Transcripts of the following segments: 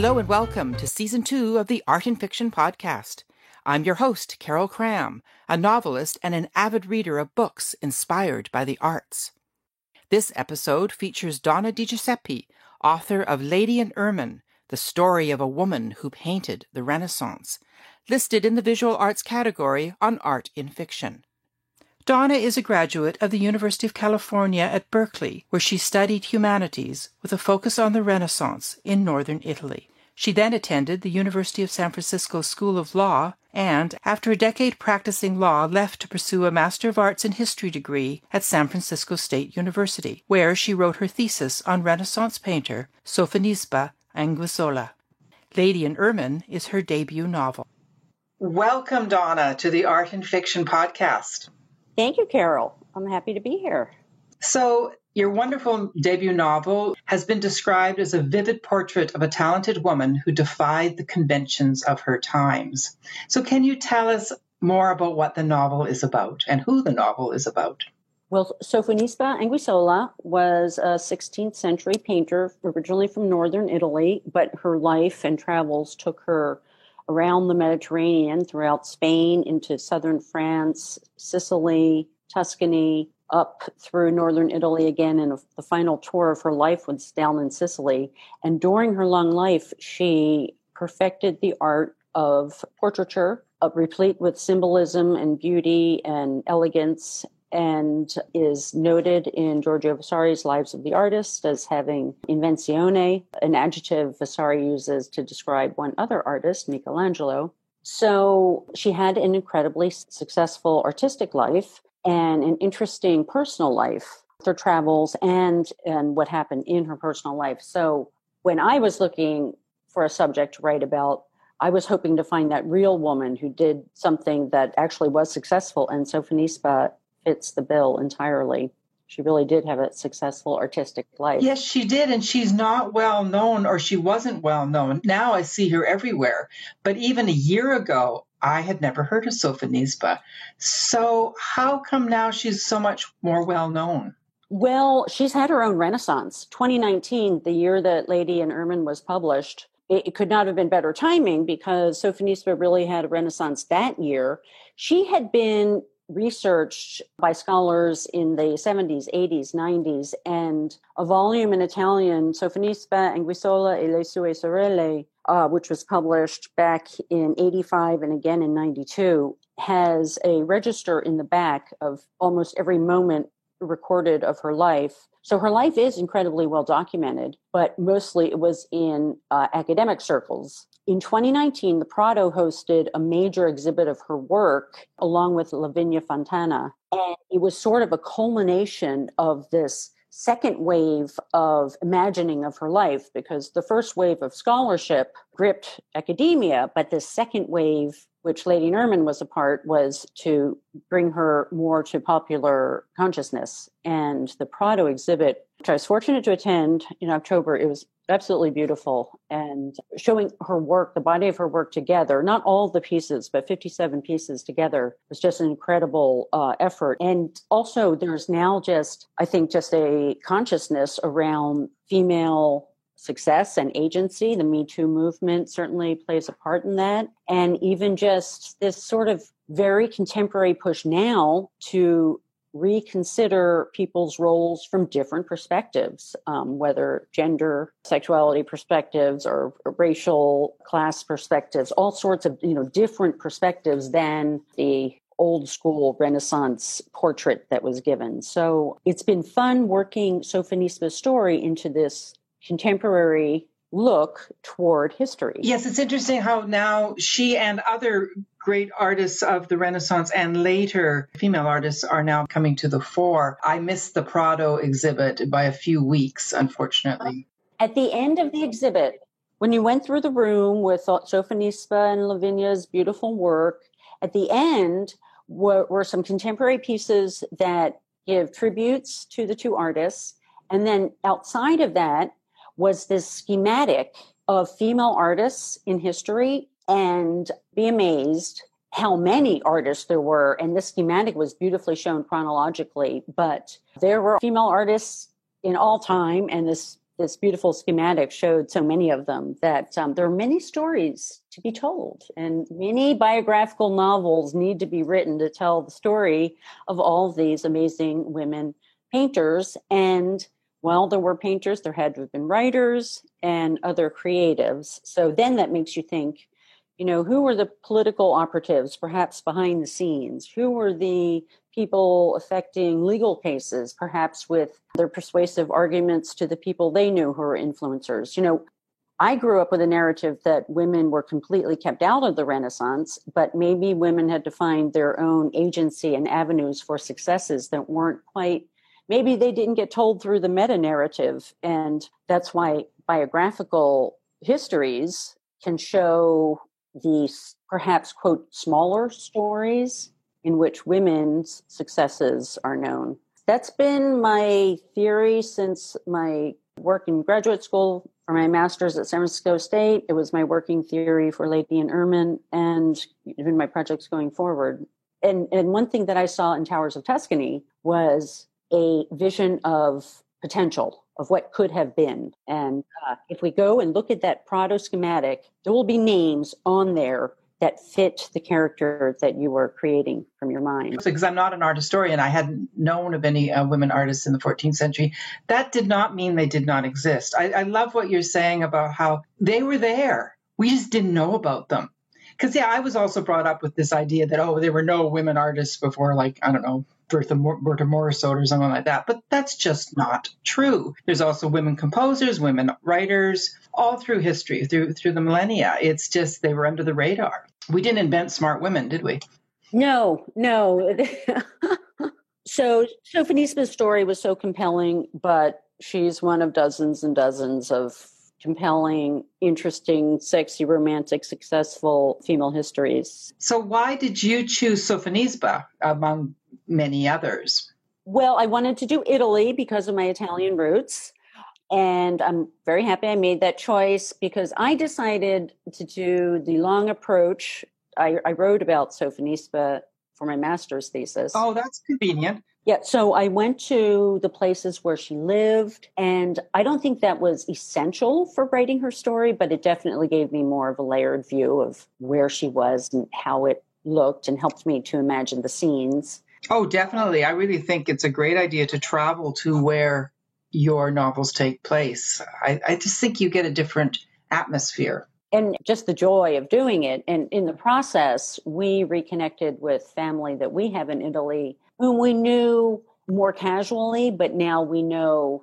Hello and welcome to Season 2 of the Art and Fiction Podcast. I'm your host, Carol Cram, a novelist and an avid reader of books inspired by the arts. This episode features Donna DiGiuseppe, author of Lady and Ermine, the story of a woman who painted the Renaissance, listed in the visual arts category on Art in Fiction. Donna is a graduate of the University of California at Berkeley, where she studied humanities with a focus on the Renaissance in northern Italy. She then attended the University of San Francisco School of Law and, after a decade practicing law, left to pursue a Master of Arts in History degree at San Francisco State University, where she wrote her thesis on Renaissance painter Sofonisba Anguissola. Lady and Ermine is her debut novel. Welcome, Donna, to the Art and Fiction Podcast. Thank you, Carol. I'm happy to be here. So, your wonderful debut novel has been described as a vivid portrait of a talented woman who defied the conventions of her times. So, can you tell us more about what the novel is about and who the novel is about? Well, Sofonisba Anguissola was a 16th century painter originally from northern Italy, but her life and travels took her around the Mediterranean, throughout Spain, into southern France, Sicily, Tuscany, up through northern Italy again, and the final tour of her life was down in Sicily. And during her long life, she perfected the art of portraiture, replete with symbolism and beauty and elegance, and is noted in Giorgio Vasari's Lives of the Artists as having invenzione, an adjective Vasari uses to describe one other artist, Michelangelo. So she had an incredibly successful artistic life and an interesting personal life, her travels and what happened in her personal life. So when I was looking for a subject to write about, I was hoping to find that real woman who did something that actually was successful, and Sofonisba fits the bill entirely. She really did have a successful artistic life. Yes, she did, and she's not well known, or she wasn't well known. Now I see her everywhere. But even a year ago, I had never heard of Sofonisba. So how come now she's so much more well known? Well, she's had her own renaissance. 2019, the year that Lady and Ermine was published, it could not have been better timing because Sofonisba really had a renaissance that year. She had been researched by scholars in the 70s, 80s, 90s, and a volume in Italian, Sofonisba Anguissola e le sue sorelle, which was published back in 85 and again in 92, has a register in the back of almost every moment recorded of her life. So her life is incredibly well documented, but mostly it was in academic circles. In 2019, the Prado hosted a major exhibit of her work along with Lavinia Fontana. And it was sort of a culmination of this second wave of imagining of her life, because the first wave of scholarship gripped academia, but the second wave, which Lady and Ermine was a part, was to bring her more to popular consciousness. And the Prado exhibit, which I was fortunate to attend in October, it was absolutely beautiful, and showing her work, the body of her work together, not all of the pieces, but 57 pieces together, was just an incredible effort. And also there's now just a consciousness around female success and agency. The Me Too movement certainly plays a part in that. And even just this sort of very contemporary push now to reconsider people's roles from different perspectives, whether gender, sexuality perspectives, or racial, class perspectives, all sorts of different perspectives than the old school Renaissance portrait that was given. So it's been fun working Sofonisba's story into this contemporary look toward history. Yes, it's interesting how now she and other great artists of the Renaissance and later female artists are now coming to the fore. I missed the Prado exhibit by a few weeks, unfortunately. At the end of the exhibit, when you went through the room with Sofonisba and Lavinia's beautiful work, at the end were some contemporary pieces that give tributes to the two artists. And then outside of that was this schematic of female artists in history, and be amazed how many artists there were. And this schematic was beautifully shown chronologically, but there were female artists in all time, and this this beautiful schematic showed so many of them that there are many stories to be told, and many biographical novels need to be written to tell the story of all of these amazing women painters. And while there were painters, there had to have been writers and other creatives. So then that makes you think, who were the political operatives, perhaps behind the scenes? Who were the people affecting legal cases, perhaps with their persuasive arguments to the people they knew who were influencers? I grew up with a narrative that women were completely kept out of the Renaissance, but maybe women had to find their own agency and avenues for successes that weren't quite, maybe they didn't get told through the meta narrative. And that's why biographical histories can show these perhaps, quote, smaller stories in which women's successes are known. That's been my theory since my work in graduate school for my master's at San Francisco State. It was my working theory for Lady and Erman, and even my projects going forward. And one thing that I saw in Towers of Tuscany was a vision of potential, of what could have been. And if we go and look at that Prado schematic, there will be names on there that fit the character that you were creating from your mind. Because I'm not an art historian, I hadn't known of any women artists in the 14th century. That did not mean they did not exist. I love what you're saying about how they were there. We just didn't know about them. Because, I was also brought up with this idea that, there were no women artists before, Bertha Morisot or something like that. But that's just not true. There's also women composers, women writers, all through history, through the millennia. It's just they were under the radar. We didn't invent smart women, did we? No. So Sophonisba's story was so compelling, but she's one of dozens and dozens of compelling, interesting, sexy, romantic, successful female histories. So why did you choose Sophonisba among many others? Well, I wanted to do Italy because of my Italian roots. And I'm very happy I made that choice because I decided to do the long approach. I wrote about Sophonisba for my master's thesis. Oh, that's convenient. Yeah, so I went to the places where she lived, and I don't think that was essential for writing her story, but it definitely gave me more of a layered view of where she was and how it looked and helped me to imagine the scenes. Oh, definitely. I really think it's a great idea to travel to where your novels take place. I just think you get a different atmosphere. And just the joy of doing it. And in the process, we reconnected with family that we have in Italy, whom we knew more casually, but now we know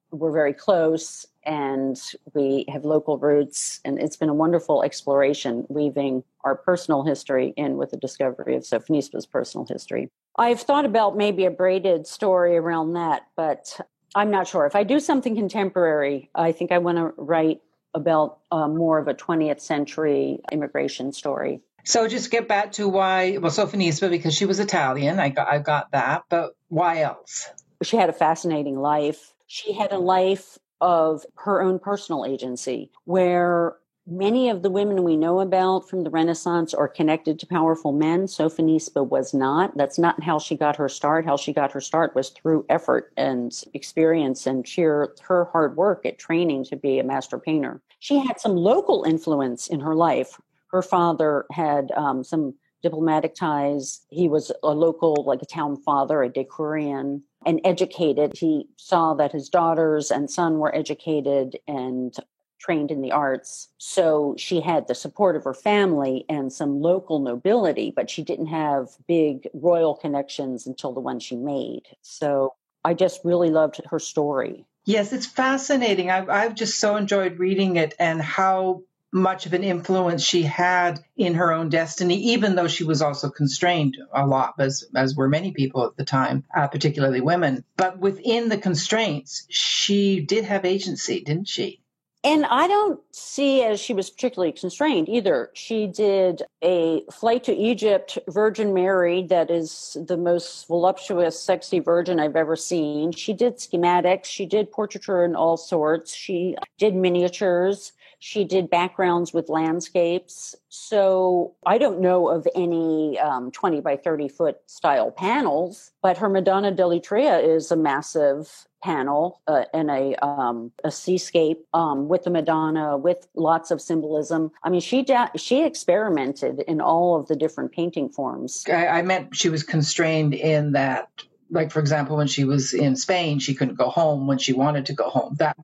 we're very close and we have local roots. And it's been a wonderful exploration, weaving our personal history in with the discovery of Sophonisba's personal history. I've thought about maybe a braided story around that, but I'm not sure. If I do something contemporary, I think I want to write about more of a 20th century immigration story. So just get back to why, Sophonisba, because she was Italian. I got that. But why else? She had a fascinating life. She had a life of her own personal agency, where many of the women we know about from the Renaissance are connected to powerful men. Sophonisba was not. That's not how she got her start. How she got her start was through effort and experience and her hard work at training to be a master painter. She had some local influence in her life. Her father had some diplomatic ties. He was a local, a town father, a decurion, and educated. He saw that his daughters and son were educated and trained in the arts. So she had the support of her family and some local nobility, but she didn't have big royal connections until the one she made. So I just really loved her story. Yes, it's fascinating. I've just so enjoyed reading it and how much of an influence she had in her own destiny, even though she was also constrained a lot, as were many people at the time, particularly women. But within the constraints, she did have agency, didn't she? And I don't see as she was particularly constrained either. She did a flight to Egypt, Virgin Mary, that is the most voluptuous, sexy virgin I've ever seen. She did schematics. She did portraiture in all sorts. She did miniatures. She did backgrounds with landscapes. So I don't know of any 20 by 30 foot style panels, but her Madonna dell'Itria is a massive panel and a seascape with the Madonna, with lots of symbolism. I mean, she experimented in all of the different painting forms. I meant she was constrained in that, like, for example, when she was in Spain, she couldn't go home when she wanted to go home. That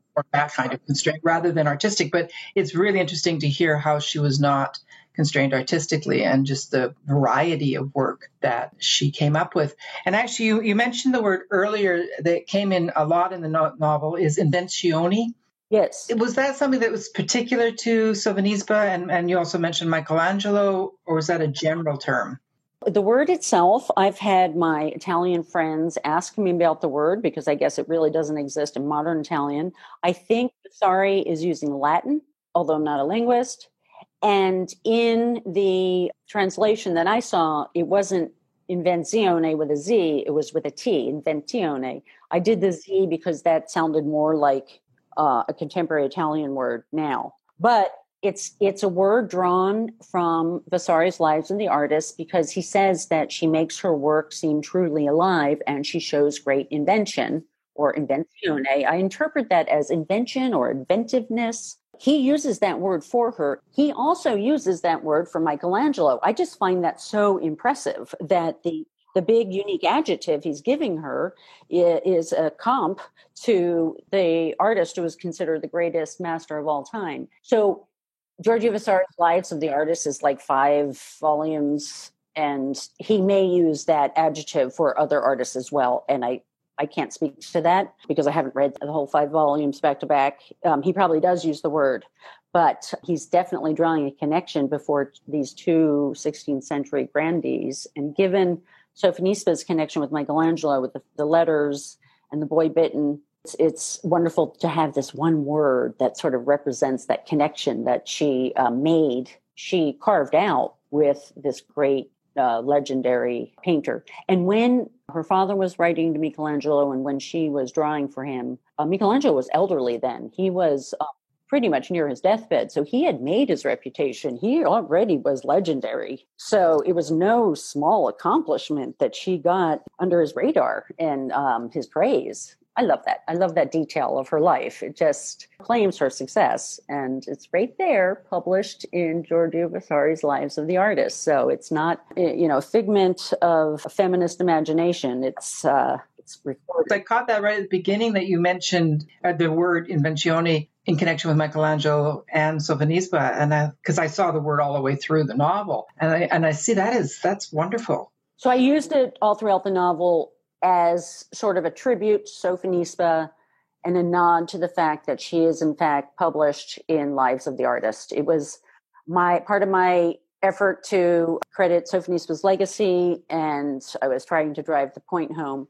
kind of constraint rather than artistic. But it's really interesting to hear how she was not constrained artistically and just the variety of work that she came up with. And actually, you mentioned the word earlier that came in a lot in the novel is invenzione. Yes. Was that something that was particular to Sophonisba? And you also mentioned Michelangelo, or was that a general term? The word itself, I've had my Italian friends ask me about the word because I guess it really doesn't exist in modern Italian. I think Vasari is using Latin, although I'm not a linguist. And in the translation that I saw, it wasn't invenzione with a Z, it was with a T, inventione. I did the Z because that sounded more like a contemporary Italian word now. But it's a word drawn from Vasari's Lives of the Artists because he says that she makes her work seem truly alive and she shows great invention or invenzione. I interpret that as invention or inventiveness. He uses that word for her. He also uses that word for Michelangelo. I just find that so impressive that the big unique adjective he's giving her is a comp to the artist who is considered the greatest master of all time. So Giorgio Vasari's Lives of the Artists is like 5 volumes, and he may use that adjective for other artists as well. And I can't speak to that because I haven't read the whole 5 volumes back to back. He probably does use the word, but he's definitely drawing a connection before these two 16th century grandees. And given Sophonisba's connection with Michelangelo, with the letters and the boy bitten, it's wonderful to have this one word that sort of represents that connection that she she carved out with this great legendary painter. And when her father was writing to Michelangelo and when she was drawing for him, Michelangelo was elderly then. He was pretty much near his deathbed. So he had made his reputation. He already was legendary. So it was no small accomplishment that she got under his radar and his praise. I love that. I love that detail of her life. It just claims her success. And it's right there, published in Giorgio Vasari's Lives of the Artists. So it's not, a figment of a feminist imagination. It's recorded. I caught that right at the beginning that you mentioned the word invenzione in connection with Michelangelo and Sophonisba, and because I saw the word all the way through the novel, and I see that's wonderful. So I used it all throughout the novel as sort of a tribute to Sophonisba and a nod to the fact that she is in fact published in Lives of the Artist. It was part of my effort to credit Sophonisba's legacy, and I was trying to drive the point home.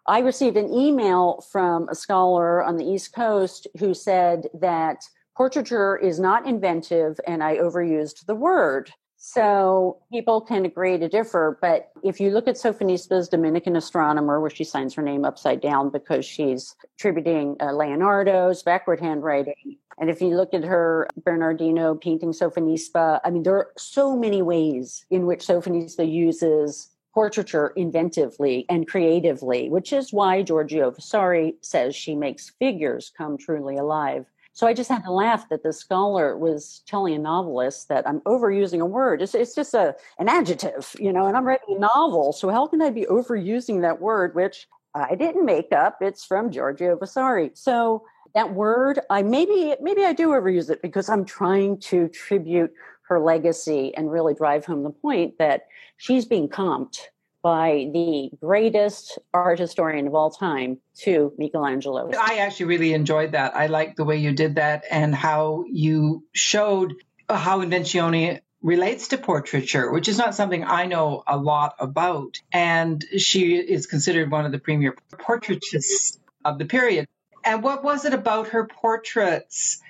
I received an email from a scholar on the East Coast who said that portraiture is not inventive and I overused the word. So people can agree to differ, but if you look at Sophonisba's Dominican Astronomer, where she signs her name upside down because she's attributing Leonardo's backward handwriting, and if you look at her Bernardino painting Sophonisba, I mean, there are so many ways in which Sophonisba uses portraiture inventively and creatively, which is why Giorgio Vasari says she makes figures come truly alive. So I just had to laugh that the scholar was telling a novelist that I'm overusing a word. It's just an adjective, and I'm writing a novel. So how can I be overusing that word, which I didn't make up? It's from Giorgio Vasari. So that word, maybe I do overuse it because I'm trying to tribute her legacy and really drive home the point that she's being comped by the greatest art historian of all time to Michelangelo. I actually really enjoyed that. I liked the way you did that and how you showed how invenzione relates to portraiture, which is not something I know a lot about. And she is considered one of the premier portraitists of the period. And what was it about her portraits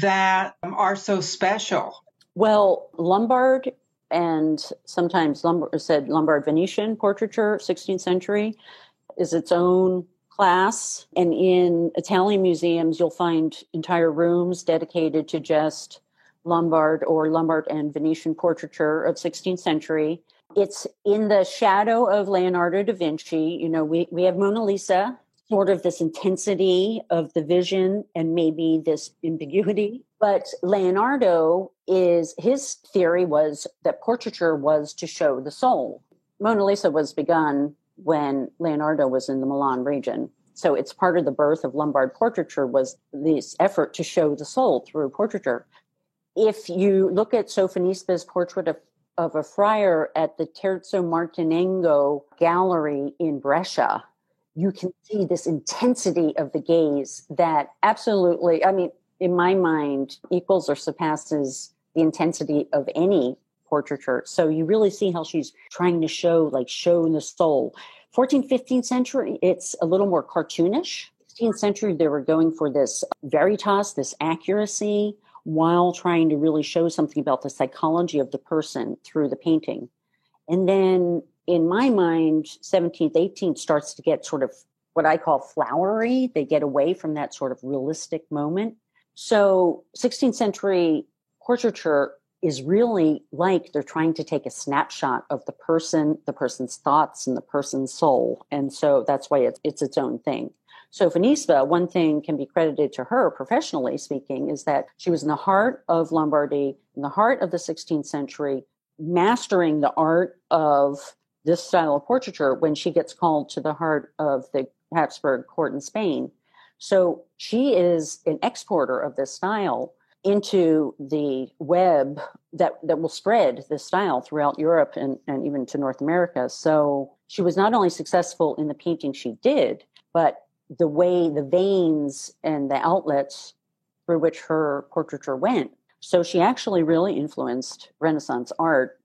that are so special? Well, Lombard and sometimes Lombard Venetian portraiture, 16th century, is its own class. And in Italian museums, you'll find entire rooms dedicated to just Lombard or Lombard and Venetian portraiture of 16th century. It's in the shadow of Leonardo da Vinci. We have Mona Lisa, sort of this intensity of the vision and maybe this ambiguity. But Leonardo his theory was that portraiture was to show the soul. Mona Lisa was begun when Leonardo was in the Milan region. So it's part of the birth of Lombard portraiture was this effort to show the soul through portraiture. If you look at Sofonisba's portrait of a friar at the Terzo Martinengo gallery in Brescia, you can see this intensity of the gaze that absolutely, I mean, in my mind, equals or surpasses the intensity of any portraiture. So you really see how she's trying to show the soul. 14th, 15th century, it's a little more cartoonish. 16th century, they were going for this veritas, this accuracy, while trying to really show something about the psychology of the person through the painting. And then in my mind, 17th, 18th starts to get sort of what I call flowery. They get away from that sort of realistic moment. So 16th century portraiture is really like they're trying to take a snapshot of the person's thoughts and the person's soul. And so that's why it's its own thing. Sofonisba, one thing can be credited to her, professionally speaking, is that she was in the heart of Lombardy, in the heart of the 16th century, mastering the art of this style of portraiture when she gets called to the heart of the Habsburg court in Spain. So she is an exporter of this style into the web that will spread this style throughout Europe and even to North America. So she was not only successful in the painting she did, but the way the veins and the outlets through which her portraiture went. So she actually really influenced Renaissance art,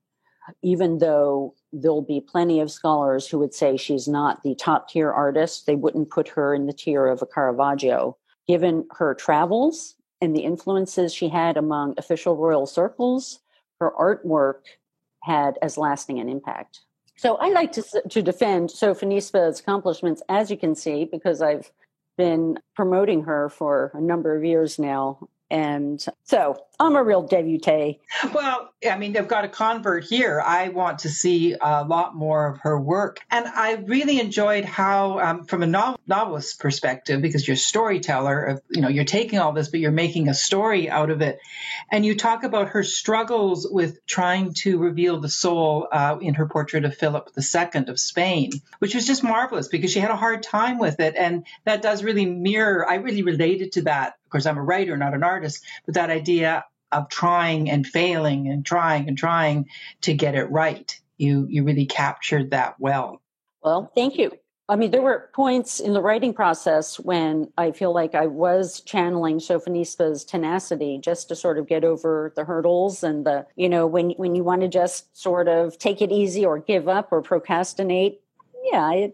even though there'll be plenty of scholars who would say she's not the top tier artist. They wouldn't put her in the tier of a Caravaggio. Given her travels and the influences she had among official royal circles, her artwork had as lasting an impact. So I like to defend Sofonisba's accomplishments, as you can see, because I've been promoting her for a number of years now. And so I'm a real devotee. Well, I mean, they've got a convert here. I want to see a lot more of her work. And I really enjoyed how, from a novelist perspective, because you're a storyteller, you're taking all this, but you're making a story out of it. And you talk about her struggles with trying to reveal the soul in her portrait of Philip II of Spain, which was just marvelous because she had a hard time with it. And that does really mirror, I really related to that. Of course, I'm a writer, not an artist, but that idea of trying and failing and trying to get it right. You really captured that well. Well, thank you. I mean, there were points in the writing process when I feel like I was channeling Sofonisba's tenacity just to sort of get over the hurdles and when you want to just sort of take it easy or give up or procrastinate. Yeah,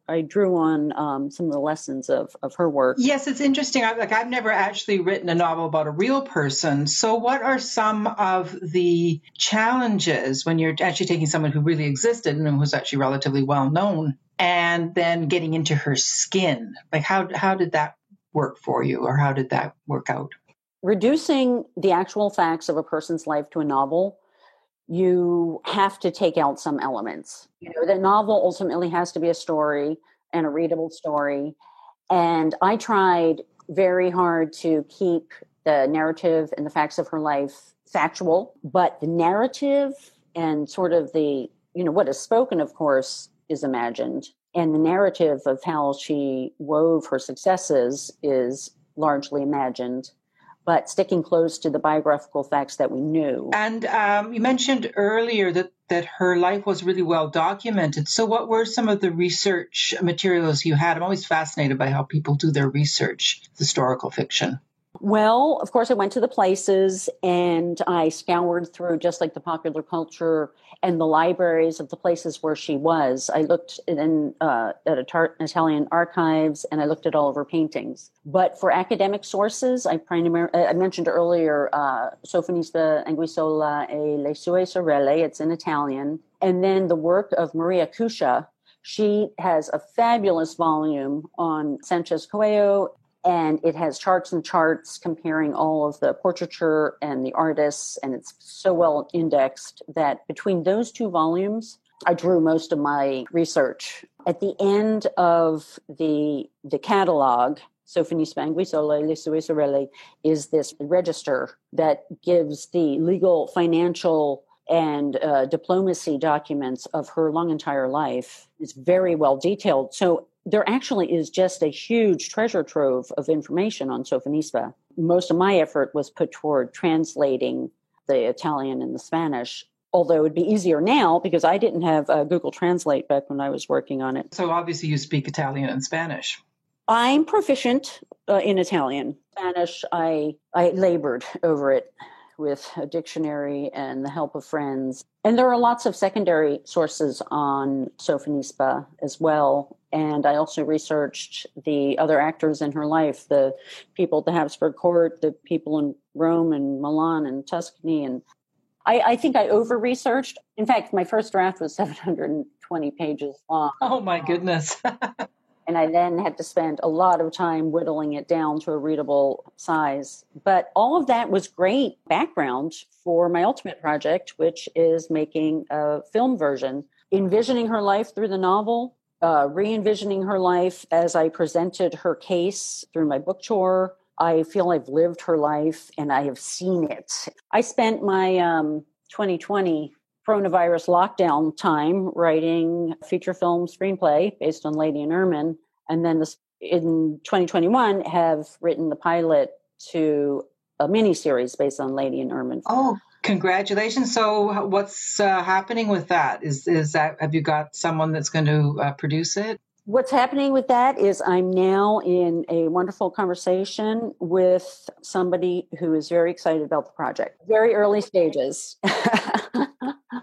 I drew on some of the lessons of her work. Yes, it's interesting. I've never actually written a novel about a real person. So what are some of the challenges when you're actually taking someone who really existed and who was actually relatively well known and then getting into her skin? Like how did that work for you, or how did that work out? Reducing the actual facts of a person's life to a novel, you have to take out some elements. The novel ultimately has to be a story and a readable story. And I tried very hard to keep the narrative and the facts of her life factual, but the narrative and sort of the, what is spoken, of course, is imagined. And the narrative of how she wove her successes is largely imagined, but sticking close to the biographical facts that we knew. And you mentioned earlier that her life was really well documented. So what were some of the research materials you had? I'm always fascinated by how people do their research, historical fiction. Well, of course, I went to the places and I scoured through just like the popular culture and the libraries of the places where she was. I looked at Italian archives and I looked at all of her paintings. But for academic sources, I mentioned earlier Sofonisba Anguissola e le sue sorelle. It's in Italian. And then the work of Maria Cuscia. She has a fabulous volume on Sanchez Coelho. And it has charts and charts comparing all of the portraiture and the artists. And it's so well indexed that between those two volumes, I drew most of my research. At the end of the catalog, Sophonisba Anguissola e le sue sorelle is this register that gives the legal, financial, and diplomacy documents of her long entire life. It's very well detailed. So there actually is just a huge treasure trove of information on Sophonisba. Most of my effort was put toward translating the Italian and the Spanish, although it'd be easier now because I didn't have Google Translate back when I was working on it. So obviously you speak Italian and Spanish. I'm proficient in Italian. Spanish, I labored over it with a dictionary and the help of friends. And there are lots of secondary sources on Sophonisba as well. And I also researched the other actors in her life, the people at the Habsburg court, the people in Rome and Milan and Tuscany. And I think I over-researched. In fact, my first draft was 720 pages long. Oh, my goodness. And I then had to spend a lot of time whittling it down to a readable size. But all of that was great background for my ultimate project, which is making a film version, envisioning her life through the novel, re-envisioning her life as I presented her case through my book tour. I feel I've lived her life and I have seen it. I spent my 2020 coronavirus lockdown time writing a feature film screenplay based on Lady and Ermine. And then in 2021 have written the pilot to a miniseries based on Lady and Ermine. Oh, congratulations. So what's happening with that? Is that, have you got someone that's going to produce it? What's happening with that is I'm now in a wonderful conversation with somebody who is very excited about the project. Very early stages.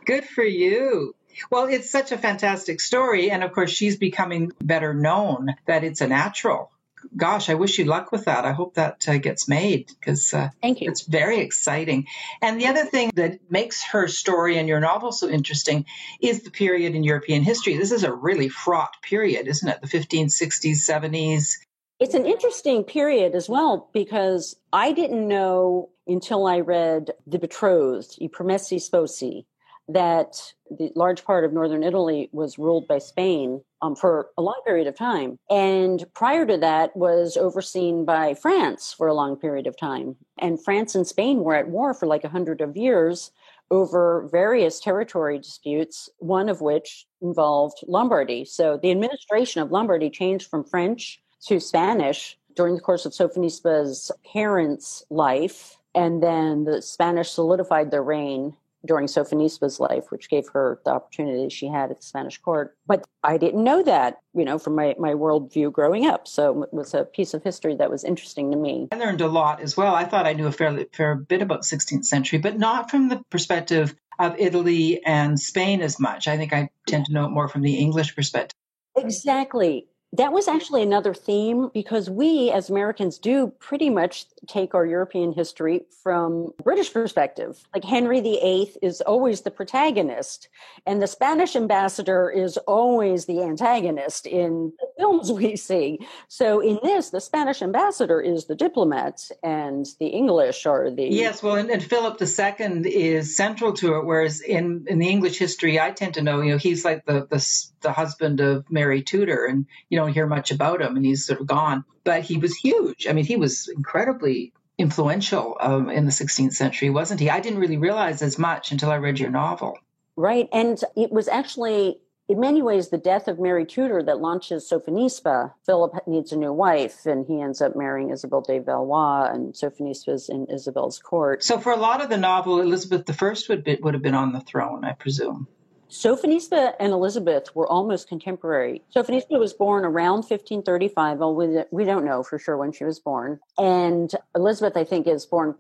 Good for you. Well, it's such a fantastic story. And of course, she's becoming better known that it's a natural. Gosh, I wish you luck with that. I hope that gets made because Thank you. It's very exciting. And the other thing that makes her story and your novel so interesting is the period in European history. This is a really fraught period, isn't it? The 1560s, 70s. It's an interesting period as well because I didn't know until I read The Betrothed, I Promessi Sposi, that the large part of northern Italy was ruled by Spain for a long period of time. And prior to that was overseen by France for a long period of time. And France and Spain were at war for like 100 of years over various territory disputes, one of which involved Lombardy. So the administration of Lombardy changed from French to Spanish during the course of Sophonisba's parents' life. And then the Spanish solidified their reign during Sophonisba's life, which gave her the opportunity she had at the Spanish court. But I didn't know that, from my worldview growing up. So it was a piece of history that was interesting to me. I learned a lot as well. I thought I knew a fair bit about the 16th century, but not from the perspective of Italy and Spain as much. I think I tend to know it more from the English perspective. Exactly. That was actually another theme because we as Americans do pretty much take our European history from British perspective. Like Henry VIII is always the protagonist and the Spanish ambassador is always the antagonist in the films we see. So in this, the Spanish ambassador is the diplomat and the English are the... Yes, well, and Philip II is central to it, whereas in the English history, I tend to know, he's like the husband of Mary Tudor and, don't hear much about him and he's sort of gone. But he was huge. I mean, he was incredibly influential in the 16th century, wasn't he? I didn't really realize as much until I read your novel. Right. And it was actually, in many ways, the death of Mary Tudor that launches Sophonisba. Philip needs a new wife and he ends up marrying Isabel de Valois and Sophonisba's in Isabel's court. So for a lot of the novel, Elizabeth I would have been on the throne, I presume. Sophonisba and Elizabeth were almost contemporary. Sophonisba was born around 1535. Well, we don't know for sure when she was born. And Elizabeth, I think, is born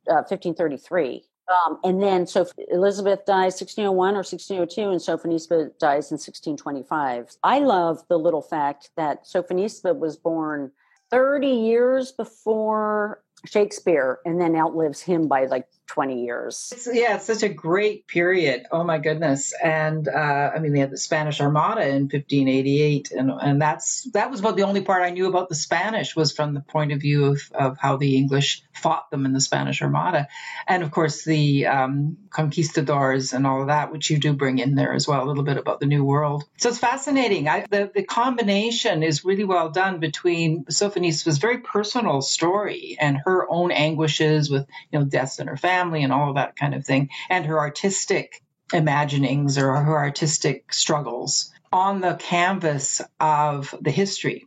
1533. And then Elizabeth dies 1601 or 1602, and Sophonisba dies in 1625. I love the little fact that Sophonisba was born 30 years before Shakespeare and then outlives him by like 20 years. It's such a great period. Oh my goodness. And they had the Spanish Armada in 1588, and that was about the only part I knew about the Spanish, was from the point of view of how the English fought them in the Spanish Armada. And of course the conquistadors and all of that, which you do bring in there as well, a little bit about the New World. So it's fascinating. The combination is really well done between Sophonisba's very personal story and her own anguishes with, deaths in her family and all of that kind of thing, and her artistic imaginings or her artistic struggles on the canvas of the history.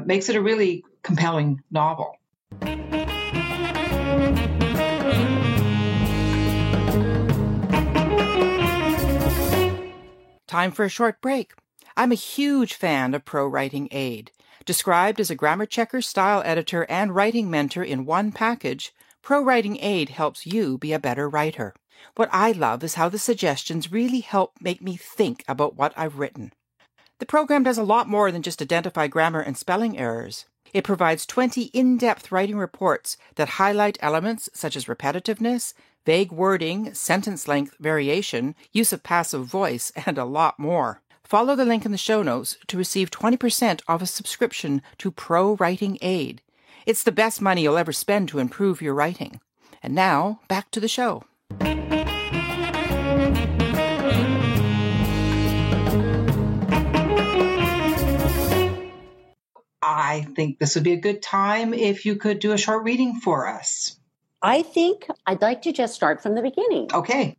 Makes it a really compelling novel. Time for a short break. I'm a huge fan of Pro Writing Aid. Described as a grammar checker, style editor, and writing mentor in one package, Pro Writing Aid helps you be a better writer. What I love is how the suggestions really help make me think about what I've written. The program does a lot more than just identify grammar and spelling errors. It provides 20 in-depth writing reports that highlight elements such as repetitiveness, vague wording, sentence length variation, use of passive voice, and a lot more. Follow the link in the show notes to receive 20% off a subscription to Pro Writing Aid. It's the best money you'll ever spend to improve your writing. And now, back to the show. I think this would be a good time if you could do a short reading for us. I think I'd like to just start from the beginning. Okay.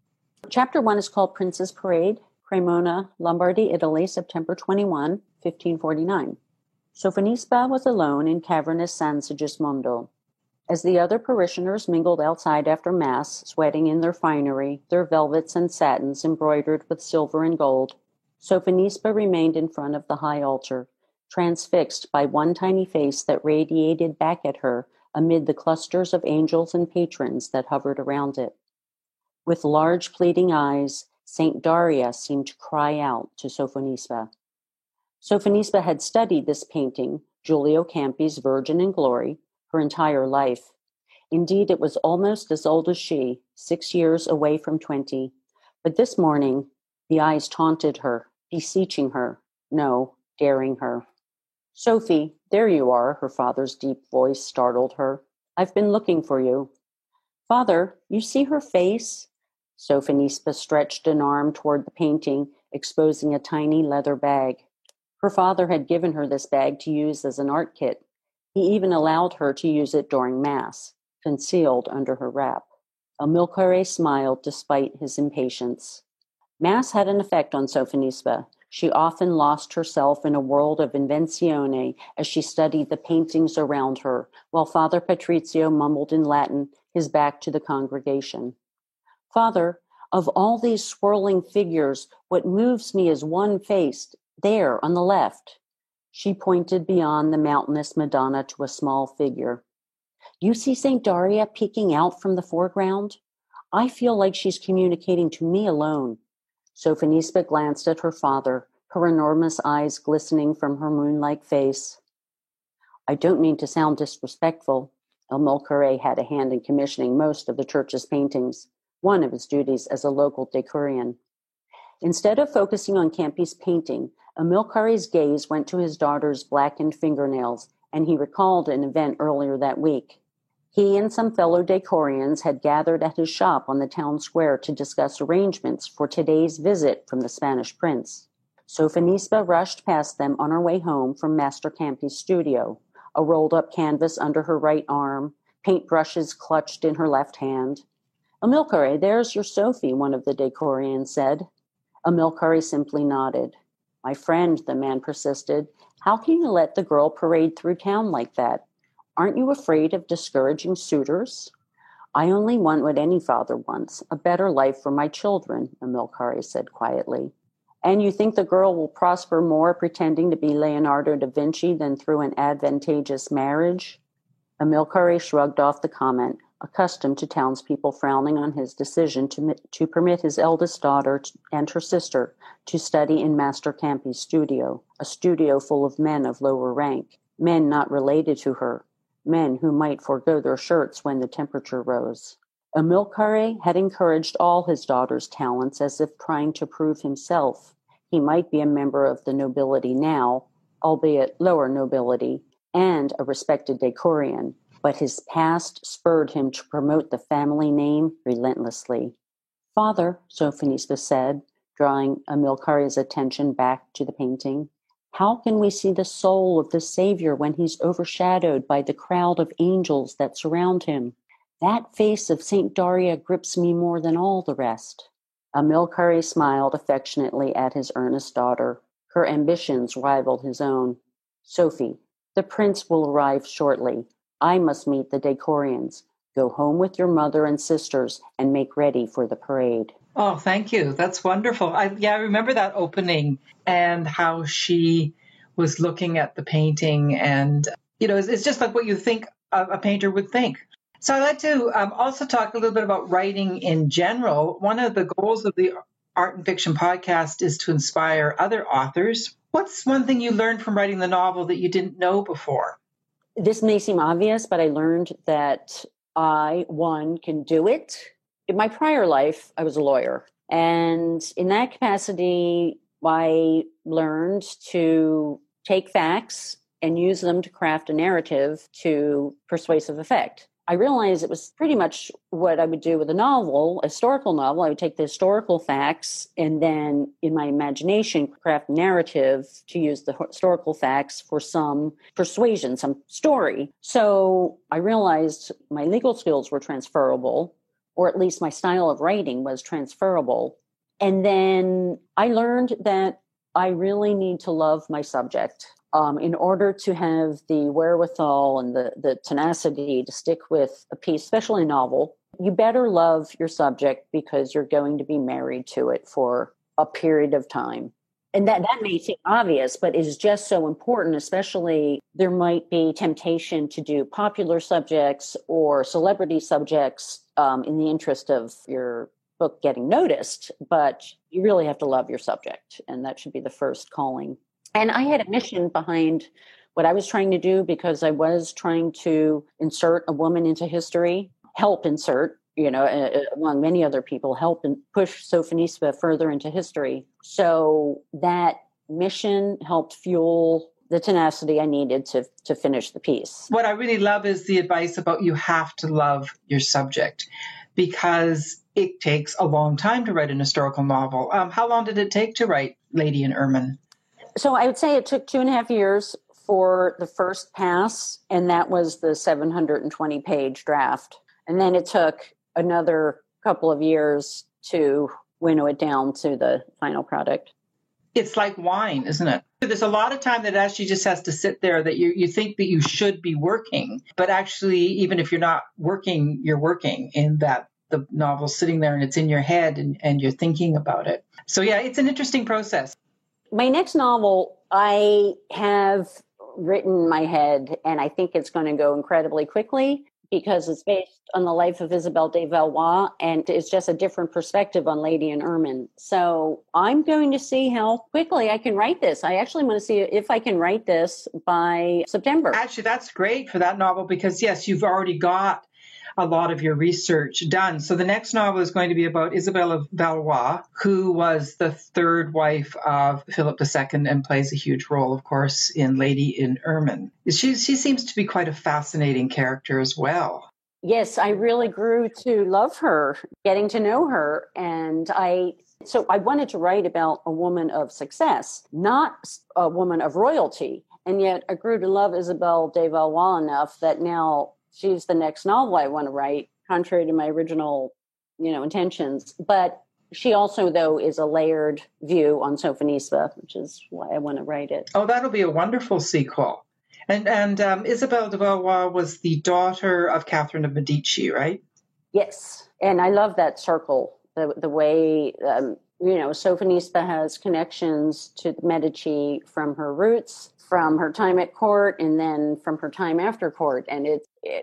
Chapter 1 is called Prince's Parade, Cremona, Lombardy, Italy, September 21, 1549. Sophonisba was alone in cavernous San Sigismondo. As the other parishioners mingled outside after Mass, sweating in their finery, their velvets and satins embroidered with silver and gold, Sophonisba remained in front of the high altar, transfixed by one tiny face that radiated back at her amid the clusters of angels and patrons that hovered around it. With large pleading eyes, Saint Daria seemed to cry out to Sophonisba. Sophonisba had studied this painting, Giulio Campi's Virgin in Glory, her entire life. Indeed, it was almost as old as she, 6 years away from 20. But this morning, the eyes taunted her, beseeching her, no, daring her. "Sophie, there you are," her father's deep voice startled her. "I've been looking for you." "Father, you see her face?" Sophonisba stretched an arm toward the painting, exposing a tiny leather bag. Her father had given her this bag to use as an art kit. He even allowed her to use it during Mass, concealed under her wrap. Amilcare smiled despite his impatience. Mass had an effect on Sophonisba. She often lost herself in a world of invenzione as she studied the paintings around her, while Father Patrizio mumbled in Latin, his back to the congregation. "Father, of all these swirling figures, what moves me is one face, there on the left." She pointed beyond the mountainous Madonna to a small figure. "You see St. Daria peeking out from the foreground? I feel like she's communicating to me alone." Sophonisba glanced at her father, her enormous eyes glistening from her moon-like face. "I don't mean to sound disrespectful." Amilcare had a hand in commissioning most of the church's paintings, one of his duties as a local decurion. Instead of focusing on Campi's painting, Amilcare's gaze went to his daughter's blackened fingernails, and he recalled an event earlier that week. He and some fellow decurions had gathered at his shop on the town square to discuss arrangements for today's visit from the Spanish prince. Sophonisba rushed past them on her way home from Master Campi's studio, a rolled-up canvas under her right arm, paintbrushes clutched in her left hand. "Amilcare, there's your Sophie," one of the decurions said. Amilcare simply nodded. "My friend," the man persisted, "how can you let the girl parade through town like that? Aren't you afraid of discouraging suitors?" "I only want what any father wants, a better life for my children," Amilcare said quietly. "And you think the girl will prosper more pretending to be Leonardo da Vinci than through an advantageous marriage?" Amilcare shrugged off the comment, accustomed to townspeople frowning on his decision to permit his eldest daughter and her sister to study in Master Campi's studio, a studio full of men of lower rank, men not related to her, men who might forego their shirts when the temperature rose. Amilcare had encouraged all his daughter's talents as if trying to prove himself. He might be a member of the nobility now, albeit lower nobility, and a respected Decorian, but his past spurred him to promote the family name relentlessly. Father, Sophonisba said, drawing Amilcare's attention back to the painting, how can we see the soul of the Savior when he's overshadowed by the crowd of angels that surround him? That face of St. Daria grips me more than all the rest. Amilcare smiled affectionately at his earnest daughter. Her ambitions rivaled his own. Sophie, the prince will arrive shortly. I must meet the Decorians. Go home with your mother and sisters and make ready for the parade. Oh, thank you. That's wonderful. I remember that opening and how she was looking at the painting. And, it's just like what you think a painter would think. So I'd like to also talk a little bit about writing in general. One of the goals of the Art and Fiction podcast is to inspire other authors. What's one thing you learned from writing the novel that you didn't know before? This may seem obvious, but I learned that one, can do it. In my prior life, I was a lawyer. And in that capacity, I learned to take facts and use them to craft a narrative to persuasive effect. I realized it was pretty much what I would do with a novel, a historical novel. I would take the historical facts and then, in my imagination, craft narrative to use the historical facts for some persuasion, some story. So I realized my legal skills were transferable, or at least my style of writing was transferable. And then I learned that I really need to love my subject. In order to have the wherewithal and the tenacity to stick with a piece, especially a novel, you better love your subject because you're going to be married to it for a period of time. And that may seem obvious, but it is just so important, especially there might be temptation to do popular subjects or celebrity subjects in the interest of your book getting noticed, but you really have to love your subject, and that should be the first calling. And I had a mission behind what I was trying to do because I was trying to insert a woman into history, help insert, among many other people, help and push Sophonisba further into history. So that mission helped fuel the tenacity I needed to finish the piece. What I really love is the advice about you have to love your subject, because it takes a long time to write an historical novel. How long did it take to write Lady in Ermine? So I would say it took 2.5 years for the first pass, and that was the 720-page draft. And then it took another couple of years to winnow it down to the final product. It's like wine, isn't it? There's a lot of time that actually just has to sit there that you think that you should be working, but actually, even if you're not working, you're working in that the novel's sitting there and it's in your head and you're thinking about it. So yeah, it's an interesting process. My next novel, I have written in my head, and I think it's going to go incredibly quickly because it's based on the life of Isabelle de Valois, and it's just a different perspective on Lady in Ermine. So I'm going to see how quickly I can write this. I actually want to see if I can write this by September. Actually, that's great for that novel because, yes, you've already got a lot of your research done. So the next novel is going to be about Isabelle of Valois, who was the third wife of Philip II and plays a huge role, of course, in Lady in Ermine. She seems to be quite a fascinating character as well. Yes, I really grew to love her, getting to know her. And so I wanted to write about a woman of success, not a woman of royalty. And yet I grew to love Isabelle de Valois enough that now she's the next novel I want to write, contrary to my original, intentions. But she also, though, is a layered view on Sophonisba, which is why I want to write it. Oh, that'll be a wonderful sequel. And Isabelle de Valois was the daughter of Catherine of Medici, right? Yes. And I love that circle, the way, Sophonisba has connections to the Medici from her roots, from her time at court, and then from her time after court. And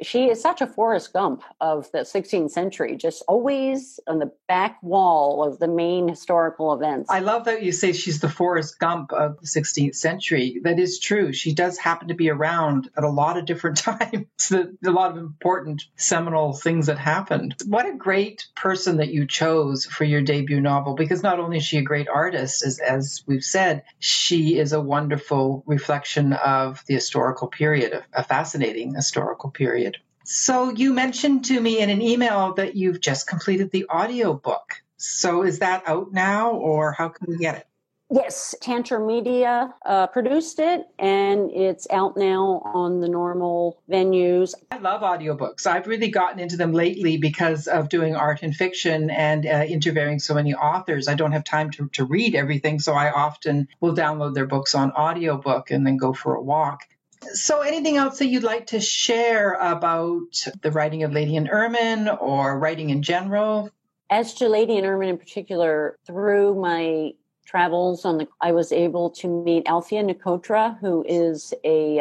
she is such a Forrest Gump of the 16th century, just always on the back wall of the main historical events. I love that you say she's the Forrest Gump of the 16th century. That is true. She does happen to be around at a lot of different times, a lot of important seminal things that happened. What a great person that you chose for your debut novel, because not only is she a great artist, as we've said, she is a wonderful reflection of the historical period, a fascinating historical period. So you mentioned to me in an email that you've just completed the audiobook. So is that out now, or how can we get it? Yes, Tantor Media produced it, and it's out now on the normal venues. I love audiobooks. I've really gotten into them lately because of doing art and fiction and interviewing so many authors. I don't have time to read everything, so I often will download their books on audiobook and then go for a walk. So anything else that you'd like to share about the writing of Lady and Ermine or writing in general? As to Lady and Ermine in particular, through my travels I was able to meet Althea Nicotra, who is a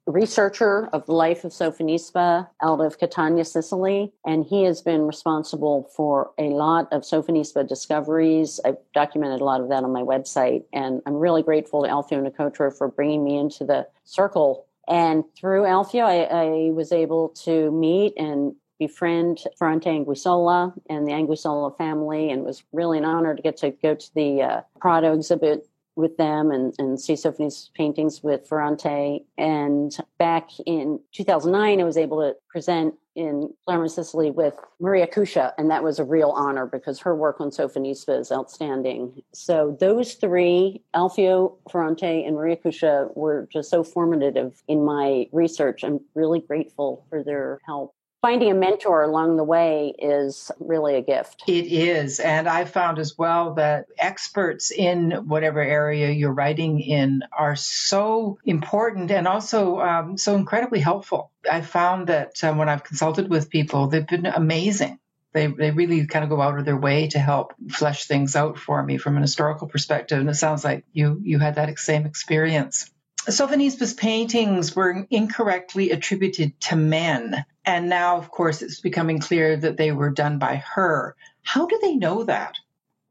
researcher of the life of Sophonisba out of Catania, Sicily. And he has been responsible for a lot of Sophonisba discoveries. I've documented a lot of that on my website. And I'm really grateful to Althea Nicotra for bringing me into the circle. And through Althea, I was able to meet and befriend Ferrante Anguissola and the Anguissola family, and it was really an honor to get to go to the Prado exhibit with them and see Sophonisba's paintings with Ferrante. And back in 2009, I was able to present in Palermo, Sicily with Maria Cuscia, and that was a real honor because her work on Sophonisba is outstanding. So those three, Alfio, Ferrante, and Maria Cuscia, were just so formative in my research. I'm really grateful for their help. Finding a mentor along the way is really a gift. It is. And I found as well that experts in whatever area you're writing in are so important and also so incredibly helpful. I found that when I've consulted with people, they've been amazing. They really kind of go out of their way to help flesh things out for me from an historical perspective. And it sounds like you had that same experience. Sophonisba's paintings were incorrectly attributed to men. And now, of course, it's becoming clear that they were done by her. How do they know that?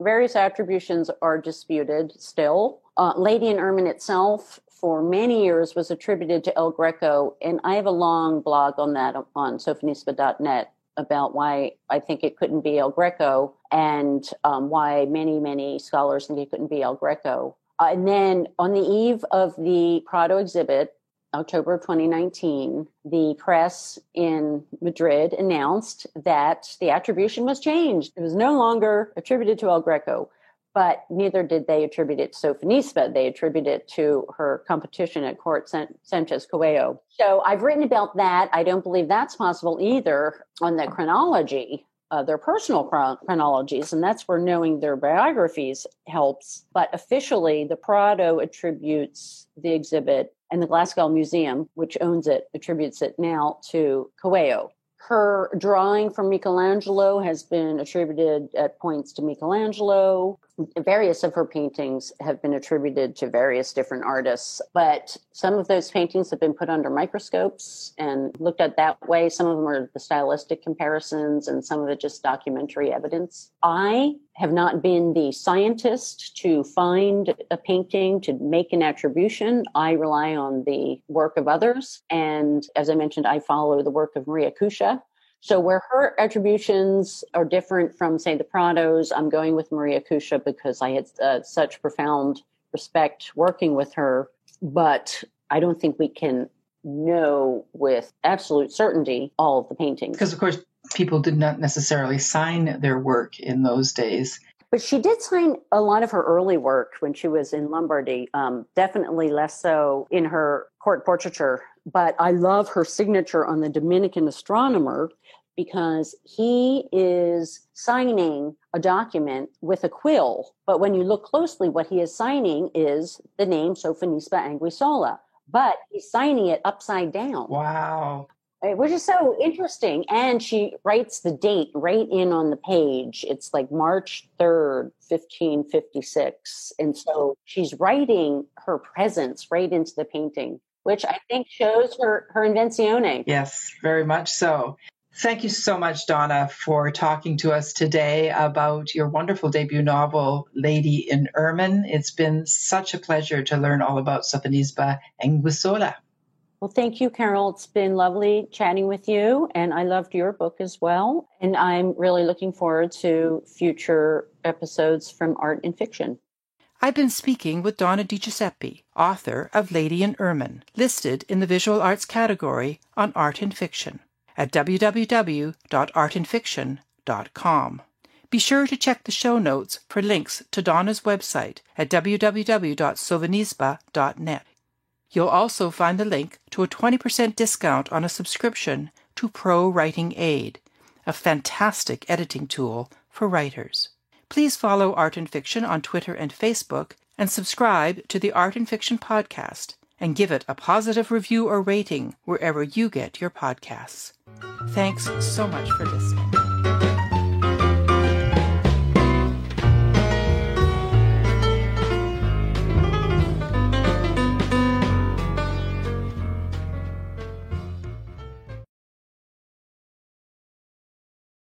Various attributions are disputed still. Lady and Ermine itself, for many years, was attributed to El Greco. And I have a long blog on that on sophonisba.net about why I think it couldn't be El Greco and why many, many scholars think it couldn't be El Greco. And then on the eve of the Prado exhibit, October 2019, the press in Madrid announced that the attribution was changed. It was no longer attributed to El Greco, but neither did they attribute it to Sophonisba. They attributed it to her competition at court, Sanchez Coello. So I've written about that. I don't believe that's possible either on the chronology, their personal chronologies, and that's where knowing their biographies helps. But officially, the Prado attributes the exhibit, and the Glasgow Museum, which owns it, attributes it now to Coello. Her drawing from Michelangelo has been attributed at points to Michelangelo. Various of her paintings have been attributed to various different artists, but some of those paintings have been put under microscopes and looked at that way. Some of them are the stylistic comparisons and some of it just documentary evidence. I have not been the scientist to find a painting to make an attribution. I rely on the work of others. And as I mentioned, I follow the work of Maria Cuscia. So where her attributions are different from, say, the Prados, I'm going with Maria Cuscia because I had such profound respect working with her. But I don't think we can know with absolute certainty all of the paintings. Because, of course, people did not necessarily sign their work in those days. But she did sign a lot of her early work when she was in Lombardy, definitely less so in her court portraiture. But I love her signature on the Dominican astronomer because he is signing a document with a quill. But when you look closely, what he is signing is the name Sophonisba Anguissola. But he's signing it upside down. Wow. Which is so interesting. And she writes the date right in on the page. It's like March 3rd, 1556. And so she's writing her presence right into the painting. which I think shows her invenzione. Yes, very much so. Thank you so much, Donna, for talking to us today about your wonderful debut novel, Lady in Ermine. It's been such a pleasure to learn all about Sofonisba Anguissola. Well, thank you, Carol. It's been lovely chatting with you, and I loved your book as well. And I'm really looking forward to future episodes from Art in Fiction. I've been speaking with Donna DiGiuseppe, author of Lady in Ermine, listed in the visual arts category on Art in Fiction at www.artinfiction.com. Be sure to check the show notes for links to Donna's website at www.sofonisba.net. You'll also find the link to a 20% discount on a subscription to Pro Writing Aid, a fantastic editing tool for writers. Please follow Art in Fiction on Twitter and Facebook, and subscribe to the Art in Fiction podcast, and give it a positive review or rating wherever you get your podcasts. Thanks so much for listening.